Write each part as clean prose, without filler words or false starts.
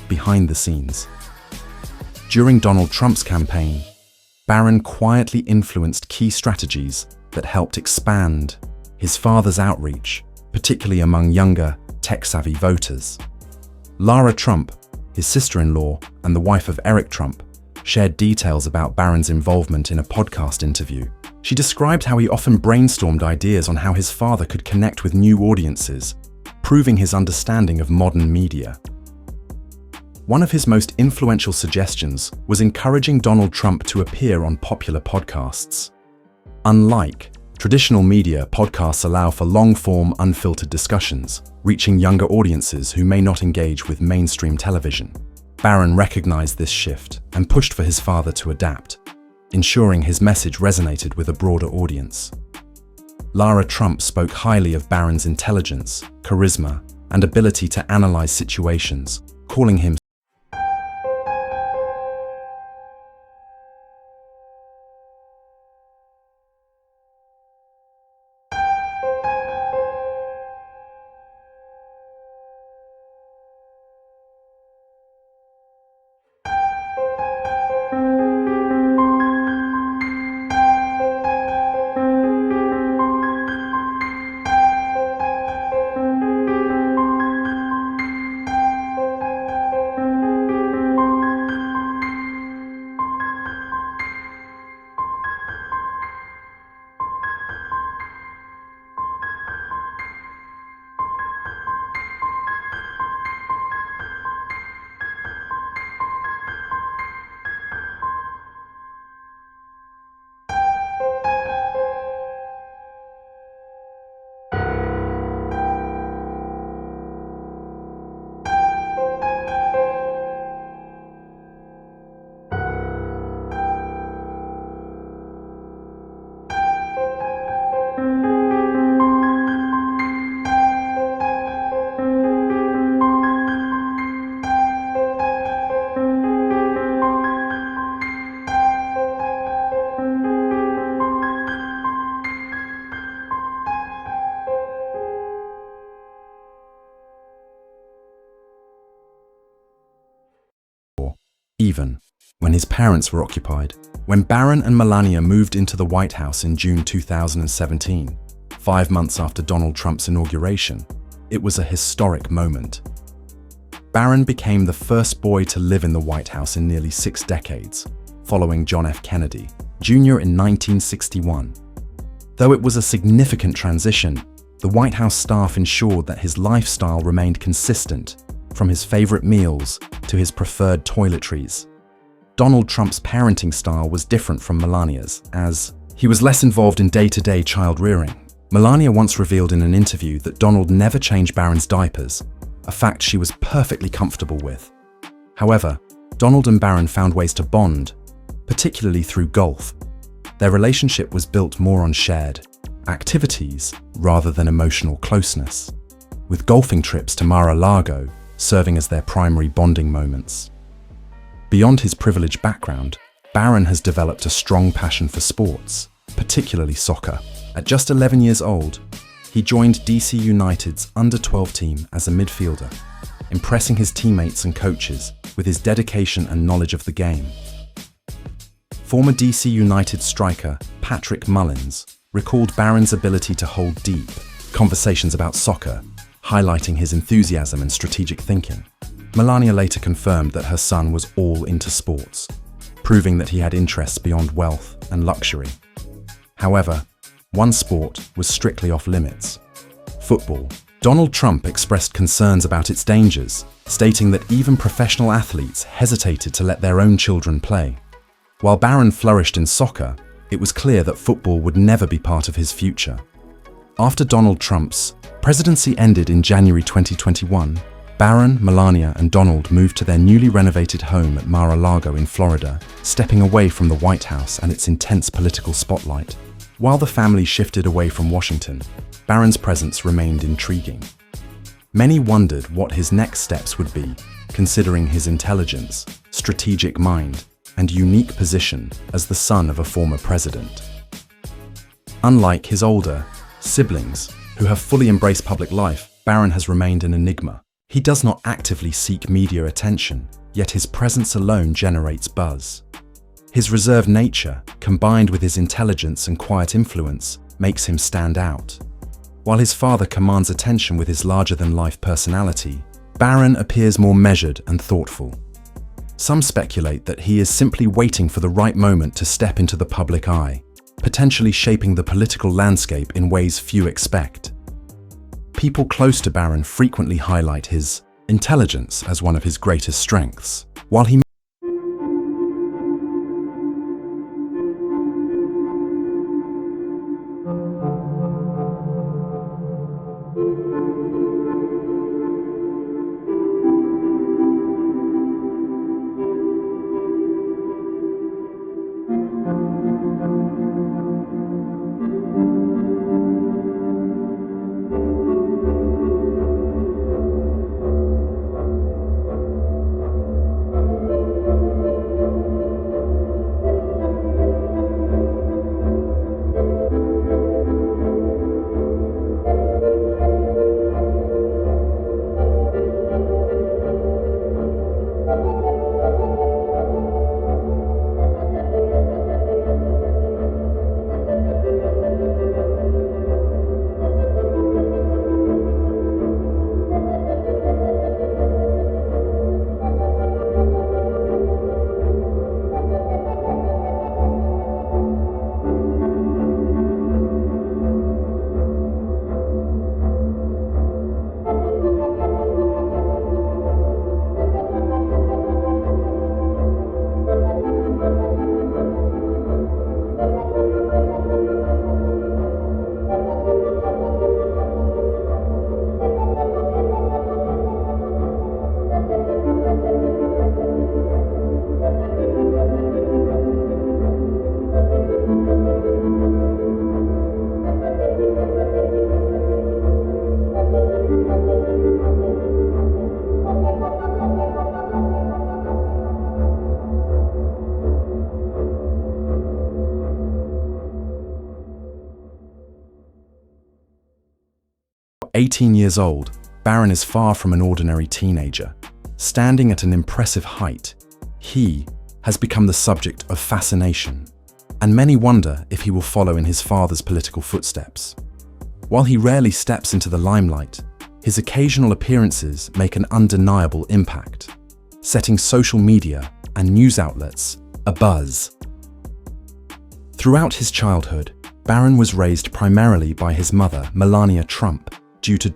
Behind the scenes. During Donald Trump's campaign, Barron quietly influenced key strategies that helped expand his father's outreach, particularly among younger, tech-savvy voters. Lara Trump, his sister-in-law and the wife of Eric Trump, shared details about Barron's involvement in a podcast interview. She described how he often brainstormed ideas on how his father could connect with new audiences, proving his understanding of modern media. One of his most influential suggestions was encouraging Donald Trump to appear on popular podcasts. Unlike traditional media, podcasts allow for long-form, unfiltered discussions, reaching younger audiences who may not engage with mainstream television. Barron recognized this shift and pushed for his father to adapt, ensuring his message resonated with a broader audience. Lara Trump spoke highly of Barron's intelligence, charisma, and ability to analyze situations, calling him even when his parents were occupied. When Barron and Melania moved into the White House in June 2017, 5 months after Donald Trump's inauguration, it was a historic moment. Barron became the first boy to live in the White House in nearly 6 decades, following John F. Kennedy, Jr. in 1961. Though it was a significant transition, the White House staff ensured that his lifestyle remained consistent, from his favorite meals to his preferred toiletries. Donald Trump's parenting style was different from Melania's, as he was less involved in day-to-day child rearing. Melania once revealed in an interview that Donald never changed Barron's diapers, a fact she was perfectly comfortable with. However, Donald and Barron found ways to bond, particularly through golf. Their relationship was built more on shared activities rather than emotional closeness, with golfing trips to Mar-a-Lago serving as their primary bonding moments. Beyond his privileged background, Barron has developed a strong passion for sports, particularly soccer. At just 11 years old, he joined DC United's under-12 team as a midfielder, impressing his teammates and coaches with his dedication and knowledge of the game. Former DC United striker Patrick Mullins recalled Barron's ability to hold deep conversations about soccer, highlighting his enthusiasm and strategic thinking. Melania later confirmed that her son was all into sports, proving that he had interests beyond wealth and luxury. However, one sport was strictly off limits: football. Donald Trump expressed concerns about its dangers, stating that even professional athletes hesitated to let their own children play. While Barron flourished in soccer, it was clear that football would never be part of his future. After Donald Trump's presidency ended in January 2021, Barron, Melania, and Donald moved to their newly renovated home at Mar-a-Lago in Florida, stepping away from the White House and its intense political spotlight. While the family shifted away from Washington, Barron's presence remained intriguing. Many wondered what his next steps would be, considering his intelligence, strategic mind, and unique position as the son of a former president. Unlike his older siblings, who have fully embraced public life, Barron has remained an enigma. He does not actively seek media attention, yet his presence alone generates buzz. His reserved nature, combined with his intelligence and quiet influence, makes him stand out. While his father commands attention with his larger-than-life personality, Barron appears more measured and thoughtful. Some speculate that he is simply waiting for the right moment to step into the public eye, potentially shaping the political landscape in ways few expect. People close to Barron frequently highlight his intelligence as one of his greatest strengths. While he At 18 years old, Barron is far from an ordinary teenager. Standing at an impressive height, he has become the subject of fascination, and many wonder if he will follow in his father's political footsteps. While he rarely steps into the limelight, his occasional appearances make an undeniable impact, setting social media and news outlets abuzz. Throughout his childhood, Barron was raised primarily by his mother, Melania Trump, due to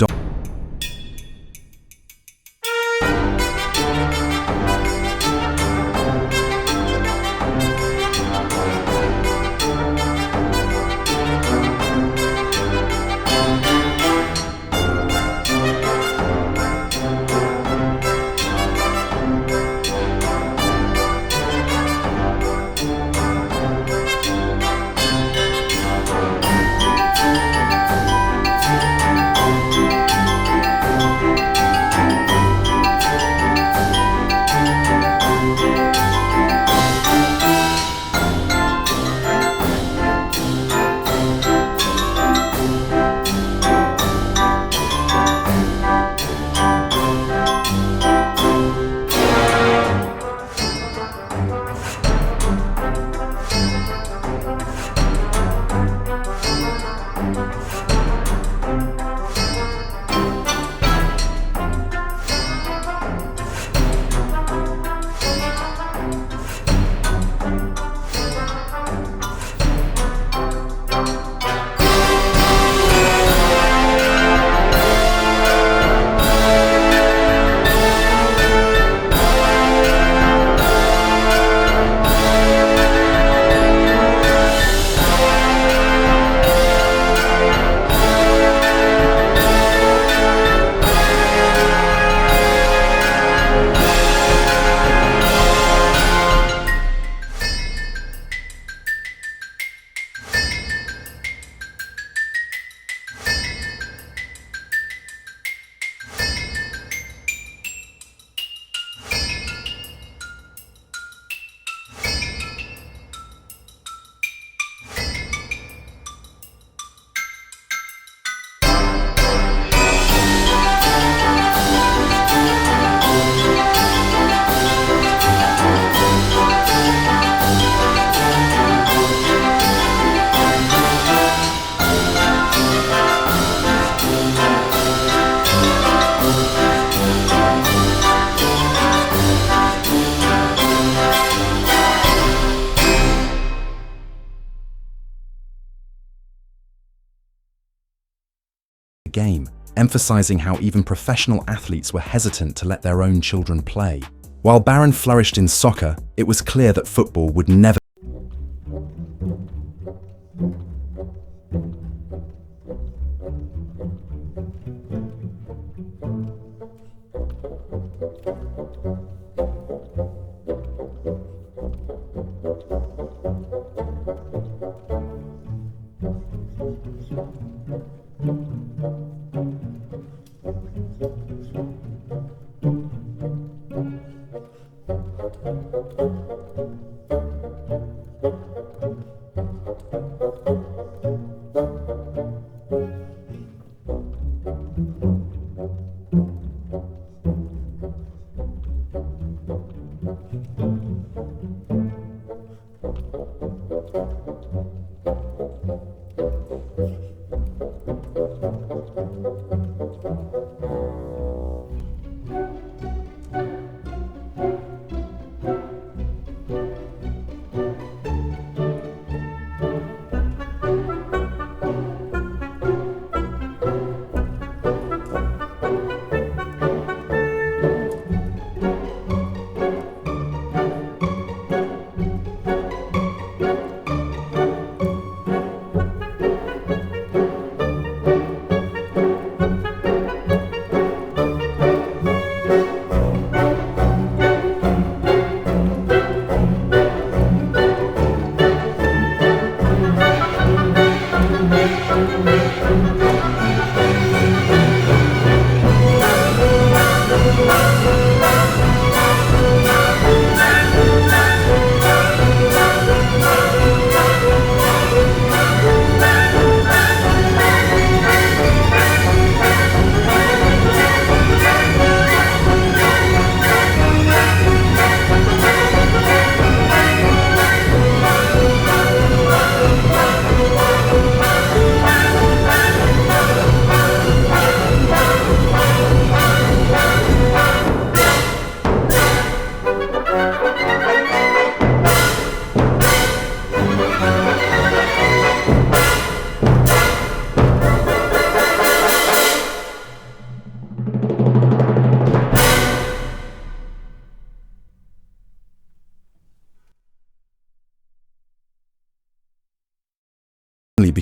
game, emphasizing how even professional athletes were hesitant to let their own children play. While Barron flourished in soccer, it was clear that football would never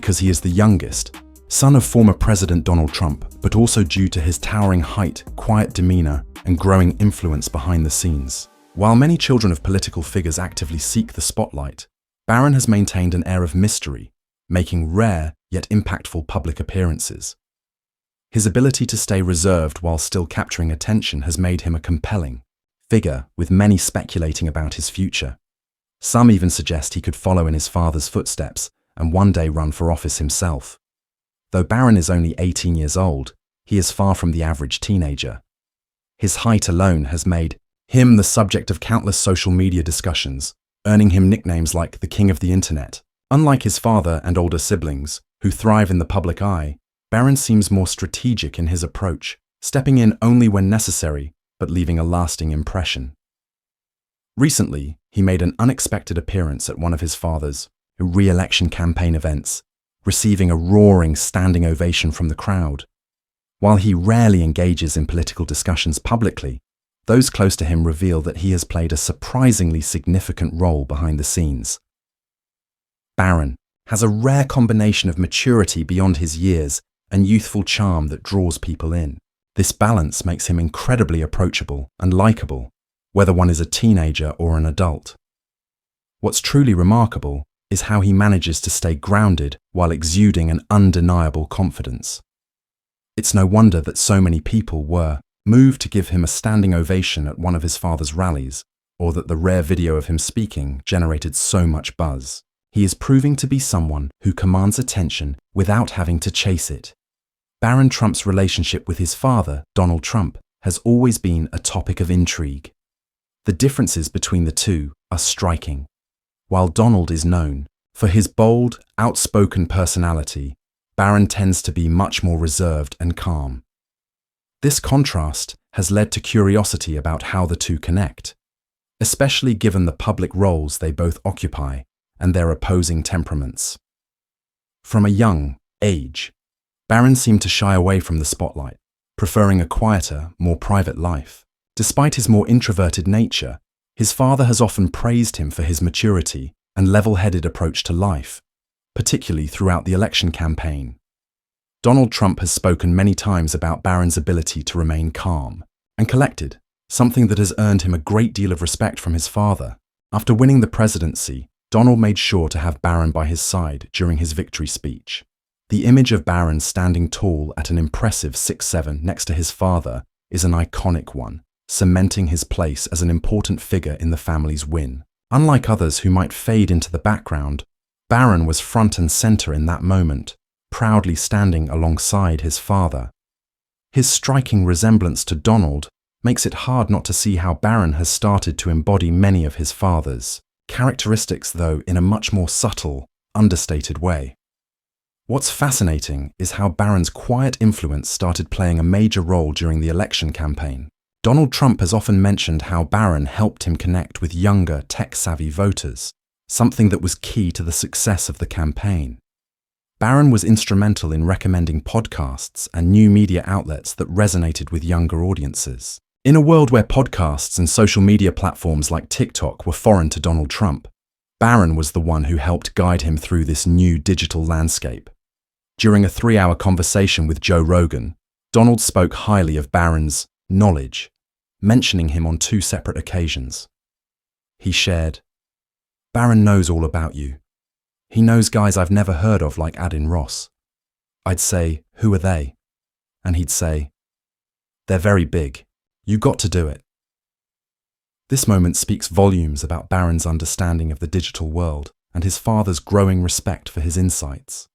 because he is the youngest, son of former President Donald Trump, but also due to his towering height, quiet demeanor, and growing influence behind the scenes. While many children of political figures actively seek the spotlight, Barron has maintained an air of mystery, making rare yet impactful public appearances. His ability to stay reserved while still capturing attention has made him a compelling figure, with many speculating about his future. Some even suggest he could follow in his father's footsteps and one day run for office himself. Though Barron is only 18 years old, he is far from the average teenager. His height alone has made him the subject of countless social media discussions, earning him nicknames like the King of the Internet. Unlike his father and older siblings, who thrive in the public eye, Barron seems more strategic in his approach, stepping in only when necessary, but leaving a lasting impression. Recently, he made an unexpected appearance at one of his father's re-election campaign events, receiving a roaring standing ovation from the crowd. While he rarely engages in political discussions publicly, those close to him reveal that he has played a surprisingly significant role behind the scenes. Barron has a rare combination of maturity beyond his years and youthful charm that draws people in. This balance makes him incredibly approachable and likable, whether one is a teenager or an adult. What's truly remarkable is how he manages to stay grounded while exuding an undeniable confidence. It's no wonder that so many people were moved to give him a standing ovation at one of his father's rallies, or that the rare video of him speaking generated so much buzz. He is proving to be someone who commands attention without having to chase it. Barron Trump's relationship with his father, Donald Trump, has always been a topic of intrigue. The differences between the two are striking. While Donald is known for his bold, outspoken personality, Barron tends to be much more reserved and calm. This contrast has led to curiosity about how the two connect, especially given the public roles they both occupy and their opposing temperaments. From a young age, Barron seemed to shy away from the spotlight, preferring a quieter, more private life. Despite his more introverted nature, his father has often praised him for his maturity and level-headed approach to life, particularly throughout the election campaign. Donald Trump has spoken many times about Barron's ability to remain calm and collected, something that has earned him a great deal of respect from his father. After winning the presidency, Donald made sure to have Barron by his side during his victory speech. The image of Barron standing tall at an impressive 6'7" next to his father is an iconic one, cementing his place as an important figure in the family's win. Unlike others who might fade into the background, Barron was front and center in that moment, proudly standing alongside his father. His striking resemblance to Donald makes it hard not to see how Barron has started to embody many of his father's characteristics, though in a much more subtle, understated way. What's fascinating is how Barron's quiet influence started playing a major role during the election campaign. Donald Trump has often mentioned how Barron helped him connect with younger, tech-savvy voters, something that was key to the success of the campaign. Barron was instrumental in recommending podcasts and new media outlets that resonated with younger audiences. In a world where podcasts and social media platforms like TikTok were foreign to Donald Trump, Barron was the one who helped guide him through this new digital landscape. During a 3-hour conversation with Joe Rogan, Donald spoke highly of Barron's knowledge, mentioning him on 2 separate occasions. He shared, "Barron knows all about you. He knows guys I've never heard of like Adin Ross. I'd say, who are they? And he'd say, they're very big. You got to do it." This moment speaks volumes about Barron's understanding of the digital world and his father's growing respect for his insights.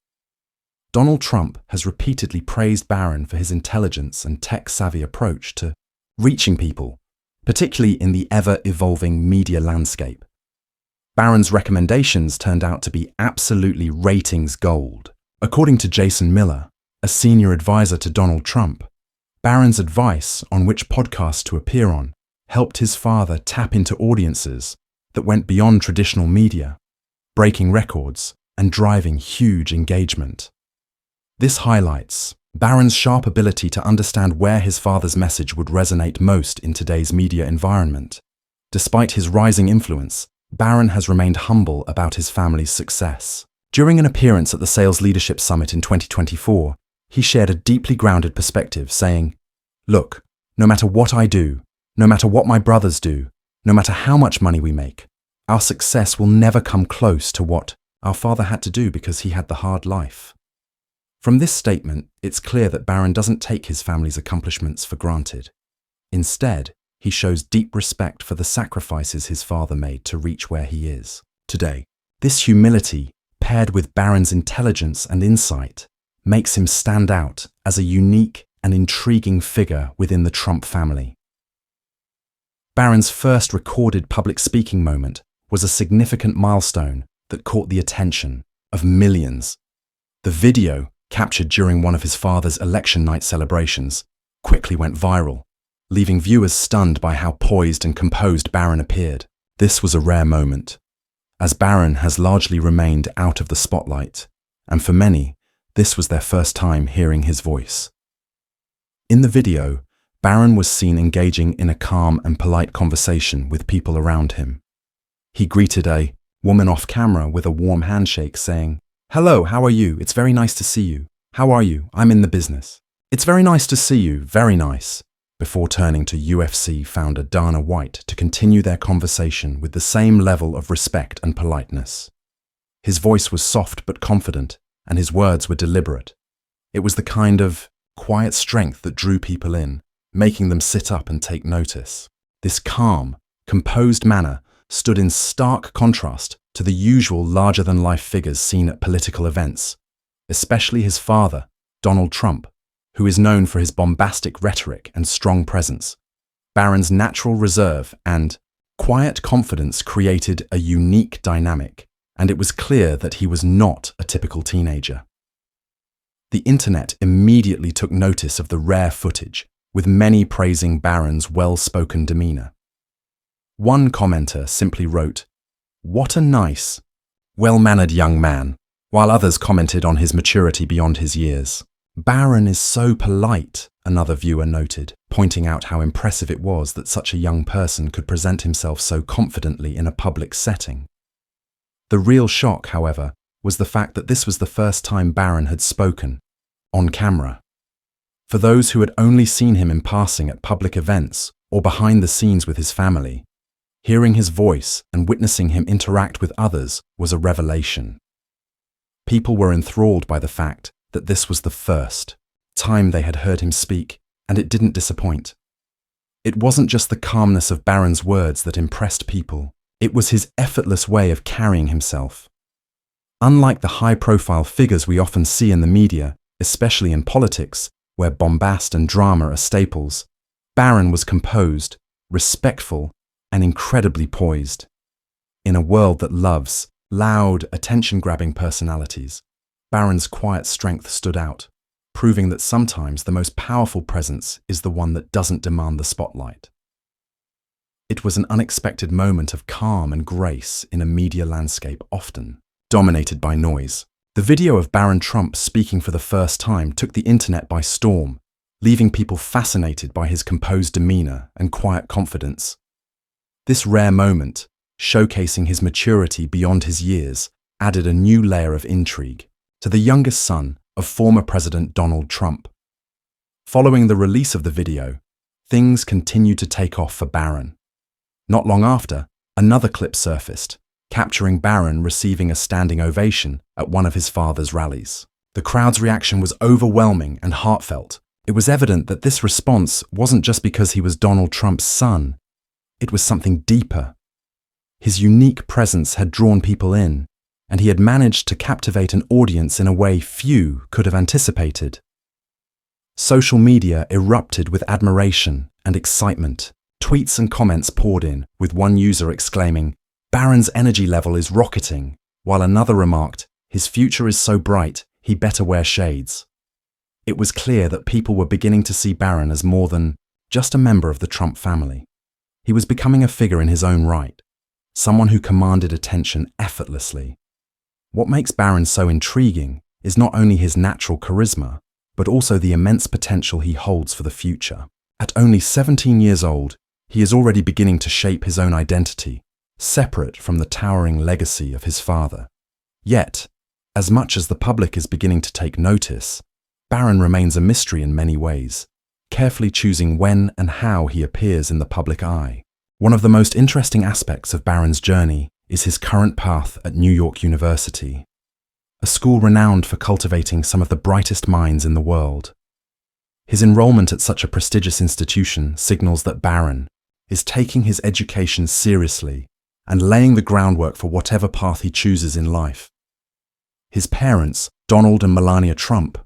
Donald Trump has repeatedly praised Barron for his intelligence and tech-savvy approach to reaching people, particularly in the ever-evolving media landscape. Barron's recommendations turned out to be absolutely ratings gold. According to Jason Miller, a senior advisor to Donald Trump, Barron's advice on which podcasts to appear on helped his father tap into audiences that went beyond traditional media, breaking records and driving huge engagement. This highlights Barron's sharp ability to understand where his father's message would resonate most in today's media environment. Despite his rising influence, Barron has remained humble about his family's success. During an appearance at the Sales Leadership Summit in 2024, he shared a deeply grounded perspective, saying, "Look, no matter what I do, no matter what my brothers do, no matter how much money we make, our success will never come close to what our father had to do because he had the hard life." From this statement, it's clear that Barron doesn't take his family's accomplishments for granted. Instead, he shows deep respect for the sacrifices his father made to reach where he is today. This humility, paired with Barron's intelligence and insight, makes him stand out as a unique and intriguing figure within the Trump family. Barron's first recorded public speaking moment was a significant milestone that caught the attention of millions. The video, captured during one of his father's election night celebrations, quickly went viral, leaving viewers stunned by how poised and composed Barron appeared. This was a rare moment, as Barron has largely remained out of the spotlight, and for many, this was their first time hearing his voice. In the video, Barron was seen engaging in a calm and polite conversation with people around him. He greeted a woman off camera with a warm handshake, saying, "Hello, how are you? It's very nice to see you. How are you? I'm in the business. It's very nice to see you, very nice," before turning to UFC founder Dana White to continue their conversation with the same level of respect and politeness. His voice was soft but confident, and his words were deliberate. It was the kind of quiet strength that drew people in, making them sit up and take notice. This calm, composed manner stood in stark contrast to the usual larger-than-life figures seen at political events, especially his father, Donald Trump, who is known for his bombastic rhetoric and strong presence. Barron's natural reserve and quiet confidence created a unique dynamic, and it was clear that he was not a typical teenager. The internet immediately took notice of the rare footage, with many praising Barron's well-spoken demeanor. One commenter simply wrote, "What a nice, well-mannered young man," while others commented on his maturity beyond his years. "Barron is so polite," another viewer noted, pointing out how impressive it was that such a young person could present himself so confidently in a public setting. The real shock, however, was the fact that this was the first time Barron had spoken, on camera. For those who had only seen him in passing at public events or behind the scenes with his family, hearing his voice and witnessing him interact with others was a revelation. People were enthralled by the fact that this was the first time they had heard him speak, and it didn't disappoint. It wasn't just the calmness of Barron's words that impressed people, it was his effortless way of carrying himself. Unlike the high-profile figures we often see in the media, especially in politics, where bombast and drama are staples, Barron was composed, respectful, and incredibly poised. In a world that loves loud, attention-grabbing personalities, Barron's quiet strength stood out, proving that sometimes the most powerful presence is the one that doesn't demand the spotlight. It was an unexpected moment of calm and grace in a media landscape often dominated by noise. The video of Barron Trump speaking for the first time took the internet by storm, leaving people fascinated by his composed demeanor and quiet confidence. This rare moment, showcasing his maturity beyond his years, added a new layer of intrigue to the youngest son of former President Donald Trump. Following the release of the video, things continued to take off for Barron. Not long after, another clip surfaced, capturing Barron receiving a standing ovation at one of his father's rallies. The crowd's reaction was overwhelming and heartfelt. It was evident that this response wasn't just because he was Donald Trump's son. It was something deeper. His unique presence had drawn people in, and he had managed to captivate an audience in a way few could have anticipated. Social media erupted with admiration and excitement. Tweets and comments poured in, with one user exclaiming, "Barron's energy level is rocketing," while another remarked, "His future is so bright, he better wear shades." It was clear that people were beginning to see Barron as more than just a member of the Trump family. He was becoming a figure in his own right, someone who commanded attention effortlessly. What makes Barron so intriguing is not only his natural charisma, but also the immense potential he holds for the future. At only 17 years old, he is already beginning to shape his own identity, separate from the towering legacy of his father. Yet, as much as the public is beginning to take notice, Barron remains a mystery in many ways, carefully choosing when and how he appears in the public eye. One of the most interesting aspects of Barron's journey is his current path at New York University, a school renowned for cultivating some of the brightest minds in the world. His enrollment at such a prestigious institution signals that Barron is taking his education seriously and laying the groundwork for whatever path he chooses in life. His parents, Donald and Melania Trump,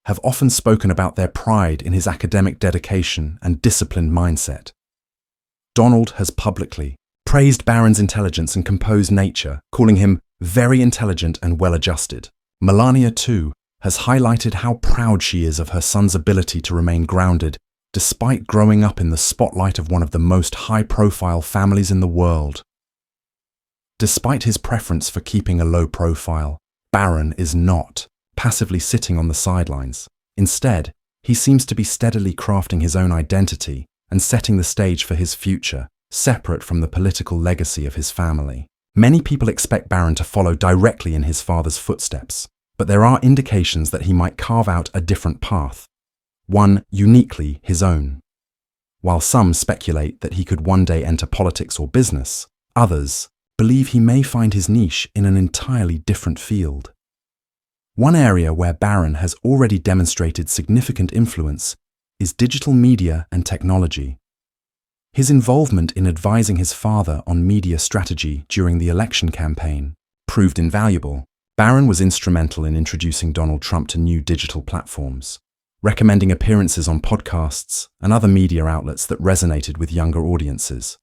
have often spoken about their pride in his academic dedication and disciplined mindset. Donald has publicly praised Barron's intelligence and composed nature, calling him very intelligent and well-adjusted. Melania, too, has highlighted how proud she is of her son's ability to remain grounded despite growing up in the spotlight of one of the most high-profile families in the world. Despite his preference for keeping a low profile, Barron is not passively sitting on the sidelines. Instead, he seems to be steadily crafting his own identity and setting the stage for his future, separate from the political legacy of his family. Many people expect Barron to follow directly in his father's footsteps, but there are indications that he might carve out a different path, one uniquely his own. While some speculate that he could one day enter politics or business, others believe he may find his niche in an entirely different field. One area where Barron has already demonstrated significant influence is digital media and technology. His involvement in advising his father on media strategy during the election campaign proved invaluable. Barron was instrumental in introducing Donald Trump to new digital platforms, recommending appearances on podcasts and other media outlets that resonated with younger audiences.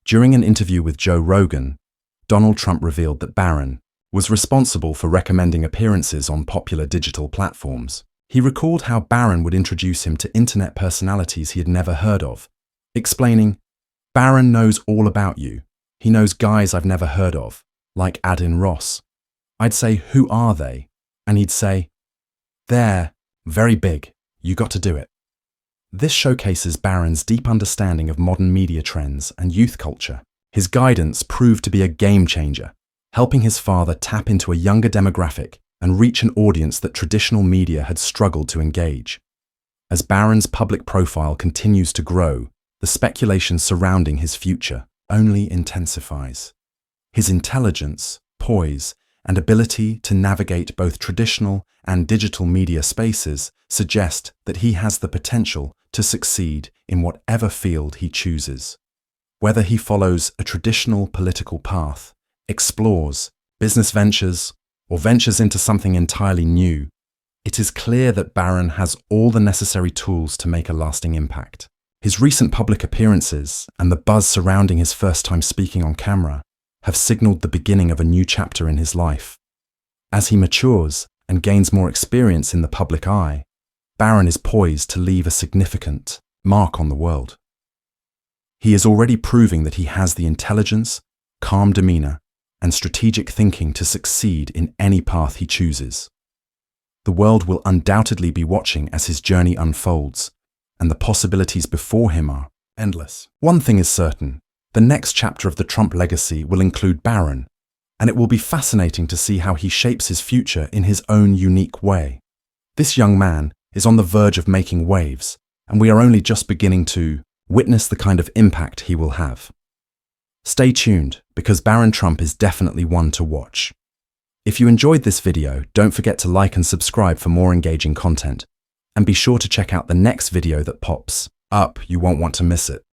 During an interview with Joe Rogan, Donald Trump revealed that Barron was responsible for recommending appearances on popular digital platforms. He recalled how Barron would introduce him to internet personalities he had never heard of, explaining, "Barron knows all about you. He knows guys I've never heard of, like Adin Ross. I'd say, 'Who are they?' And he'd say, They're very big. You got to do it. This showcases Barron's deep understanding of modern media trends and youth culture. His guidance proved to be a game changer, helping his father tap into a younger demographic and reach an audience that traditional media had struggled to engage. As Barron's public profile continues to grow, the speculation surrounding his future only intensifies. His intelligence, poise, and ability to navigate both traditional and digital media spaces suggest that he has the potential to succeed in whatever field he chooses. Whether he follows a traditional political path, explores business ventures, or ventures into something entirely new, it is clear that Barron has all the necessary tools to make a lasting impact. His recent public appearances and the buzz surrounding his first time speaking on camera have signaled the beginning of a new chapter in his life. As he matures and gains more experience in the public eye, Barron is poised to leave a significant mark on the world. He is already proving that he has the intelligence, calm demeanor, and strategic thinking to succeed in any path he chooses. The world will undoubtedly be watching as his journey unfolds, and the possibilities before him are endless. One thing is certain: the next chapter of the Trump legacy will include Barron, and it will be fascinating to see how he shapes his future in his own unique way. This young man is on the verge of making waves, and we are only just beginning to witness the kind of impact he will have. Stay tuned, because Barron Trump is definitely one to watch. If you enjoyed this video, don't forget to like and subscribe for more engaging content, and be sure to check out the next video that pops up. You won't want to miss it.